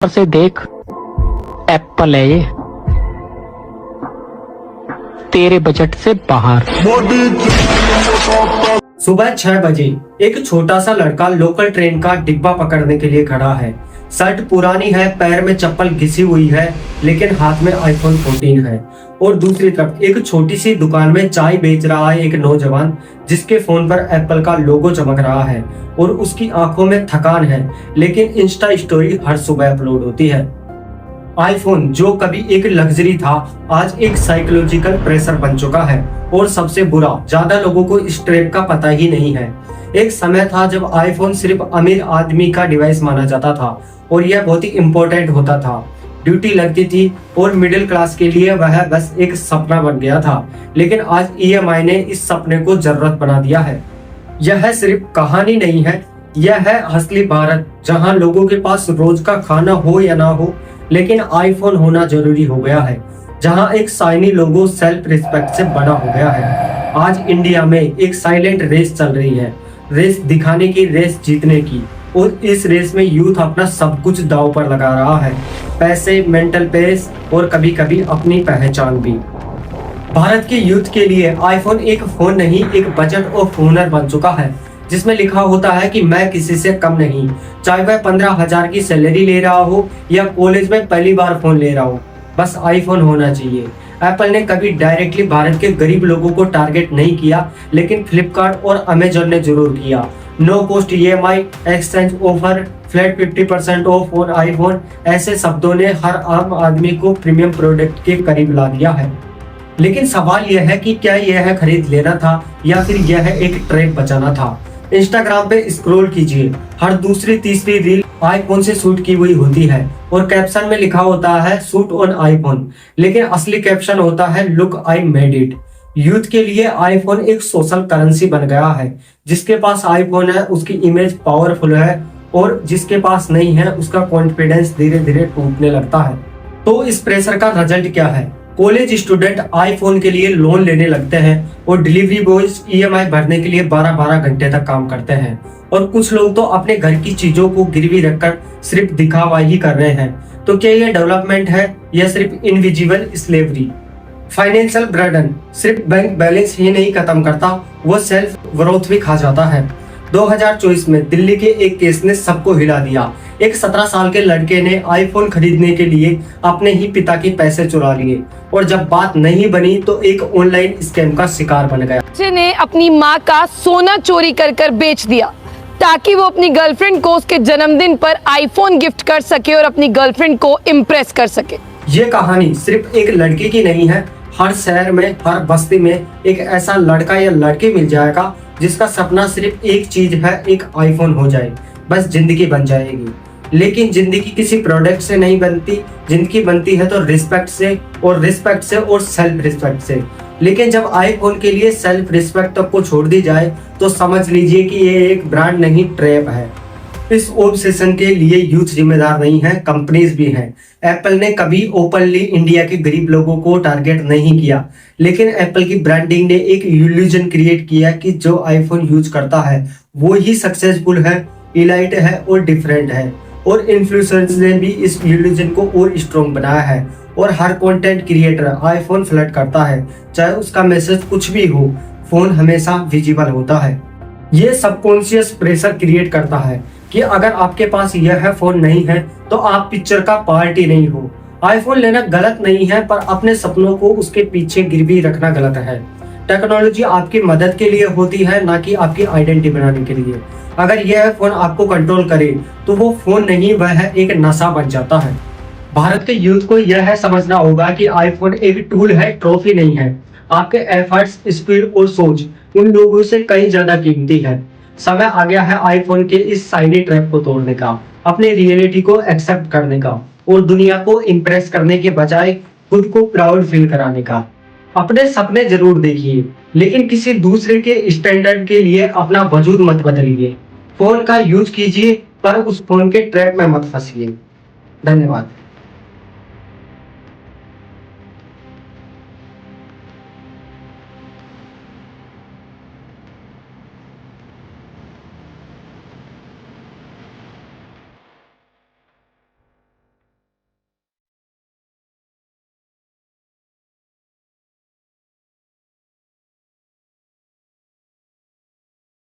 से देख, एप्पल है ये, तेरे बजट से बाहर। सुबह 6 बजे एक छोटा सा लड़का लोकल ट्रेन का डिब्बा पकड़ने के लिए खड़ा है। शर्ट पुरानी है, पैर में चप्पल घिसी हुई है, लेकिन हाथ में आईफोन 14 है। और दूसरी तरफ एक छोटी सी दुकान में चाय बेच रहा है एक नौजवान, जिसके फोन पर एप्पल का लोगो चमक रहा है और उसकी आंखों में थकान है, लेकिन इंस्टा स्टोरी हर सुबह अपलोड होती है। आईफोन जो कभी एक लग्जरी था, आज एक साइकोलॉजिकल प्रेशर बन चुका है। और सबसे बुरा, ज्यादा लोगों को इस ट्रेप का पता ही नहीं है। एक समय था जब आईफोन सिर्फ अमीर आदमी का डिवाइस माना जाता था और यह बहुत ही इम्पोर्टेंट होता था, ड्यूटी लगती थी और मिडिल क्लास के लिए वह बस एक सपना बन गया था। लेकिन आज ईएमआई ने इस सपने को जरूरत बना दिया है। यह सिर्फ कहानी नहीं है, यह है असली भारत, जहां लोगों के पास रोज का खाना हो या ना हो, लेकिन आईफोन होना जरूरी हो गया है। जहां एक शाइनी लोगो सेल्फ रिस्पेक्ट से बड़ा हो गया है। आज इंडिया में एक साइलेंट रेस चल रही है, रेस दिखाने की, रेस जीतने की। और इस रेस में यूथ अपना सब कुछ दांव पर लगा रहा है, पैसे, मेंटल पीस और कभी कभी अपनी पहचान भी। भारत के यूथ के लिए आईफोन एक फोन नहीं, एक बजट ऑफ हुनर बन चुका है, जिसमें लिखा होता है कि मैं किसी से कम नहीं, चाहे वह 15,000 की सैलरी ले रहा हो या कॉलेज में पहली बार फोन ले रहा हो, बस आईफोन होना चाहिए। एप्पल ने कभी डायरेक्टली भारत के गरीब लोगों को टारगेट नहीं किया, लेकिन फ्लिपकार्ट और अमेजॉन ने जरूर किया। No cost EMI, exchange offer, flat 50% off on iPhone, ऐसे शब्दों ने हर आम आदमी को प्रीमियम प्रोडक्ट के करीब ला दिया है। लेकिन सवाल यह है कि क्या यह खरीद लेना था या फिर यह एक ट्रैप बचाना था। इंस्टाग्राम पे स्क्रॉल कीजिए, हर दूसरी तीसरी रील आईफोन से शूट की हुई होती है और कैप्शन में लिखा होता है शूट ऑन आईफोन, लेकिन असली कैप्शन होता है look I made it. Youth के लिए आईफोन एक सोशल करेंसी बन गया है। जिसके पास आईफोन है उसकी इमेज पावरफुल है और जिसके पास नहीं है उसका कॉन्फिडेंस धीरे धीरे टूटने लगता है। तो इस प्रेशर का रिजल्ट क्या है? कॉलेज स्टूडेंट आईफोन के लिए लोन लेने लगते हैं और डिलीवरी बॉयज ईएमआई भरने के लिए 12-12 घंटे तक काम करते हैं। और कुछ लोग तो अपने घर की चीजों को गिरवी रखकर सिर्फ दिखावा ही कर रहे हैं। तो क्या यह डेवलपमेंट है या सिर्फ इनविजिबल स्लेवरी? फाइनेंशियल बर्डन सिर्फ बैंक बैलेंस ही नहीं खत्म करता, वो सेल्फ ग्रोथ भी खा जाता है। 2024 में दिल्ली के एक केस ने सबको हिला दिया। एक 17 साल के लड़के ने आईफोन खरीदने के लिए अपने ही पिता के पैसे चुरा लिए और जब बात नहीं बनी तो एक ऑनलाइन स्कैम का शिकार बन गया। बच्चे ने अपनी माँ का सोना चोरी कर कर बेच दिया ताकि वो अपनी गर्लफ्रेंड को उसके जन्मदिन पर आईफोन गिफ्ट कर सके और अपनी गर्लफ्रेंड को इम्प्रेस कर सके। ये कहानी सिर्फ एक लड़के की नहीं है। हर शहर में, हर बस्ती में एक ऐसा लड़का या लड़की मिल जाएगा जिसका सपना सिर्फ एक चीज है, एक आईफोन हो जाए, बस जिंदगी बन जाएगी। लेकिन जिंदगी किसी प्रोडक्ट से नहीं बनती, जिंदगी बनती है तो रिस्पेक्ट से और सेल्फ रिस्पेक्ट से। लेकिन जब आईफोन के लिए सेल्फ रिस्पेक्ट तक को छोड़ दी जाए तो समझ लीजिए कि ये एक ब्रांड नहीं, ट्रैप है। इस ऑब्सेशन के लिए यूथ जिम्मेदार नहीं है, कंपनीज भी हैं। एप्पल ने कभी ओपनली इंडिया के गरीब लोगों को टारगेट नहीं किया, लेकिन एप्पल की ब्रांडिंग ने एक इल्यूजन क्रिएट किया कि जो आईफोन यूज करता है वो ही सक्सेसफुल है, इलाइट है और डिफरेंट है। और इन्फ्लुएंसर्स ने भी इस इल्यूजन को और स्ट्रॉन्ग बनाया है। और हर कंटेंट क्रिएटर आईफोन फ्लर्ट करता है, चाहे उसका मैसेज कुछ भी हो, फोन हमेशा विजिबल होता है। ये सबकॉन्शियस प्रेशर क्रिएट करता है कि अगर आपके पास यह फोन नहीं है तो आप पिक्चर का पार्ट ही नहीं हो। आईफोन लेना गलत नहीं है, पर अपने सपनों को उसके पीछे गिरवी रखना गलत है। टेक्नोलॉजी आपकी मदद के लिए होती है, ना कि आपकी आइडेंटिटी बनाने के लिए। अगर यह फोन आपको कंट्रोल करे तो वो फोन नहीं, वह एक नशा बन जाता है। भारत के यूथ को यह समझना होगा कि आईफोन एक टूल है, ट्रॉफी नहीं है। आपके एफर्ट्स, स्पीड और सोच उन लोगों से कहीं ज्यादा कीमती है। समय आ गया है आईफोन के इस साइनी ट्रैप को तोड़ने का, अपने रियलिटी को एक्सेप्ट करने का और दुनिया को इम्प्रेस करने के बजाय खुद को प्राउड फील कराने का। अपने सपने जरूर देखिए, लेकिन किसी दूसरे के स्टैंडर्ड के लिए अपना वजूद मत बदलिए। फोन का यूज कीजिए, पर उस फोन के ट्रैप में मत फंसिए। धन्यवाद।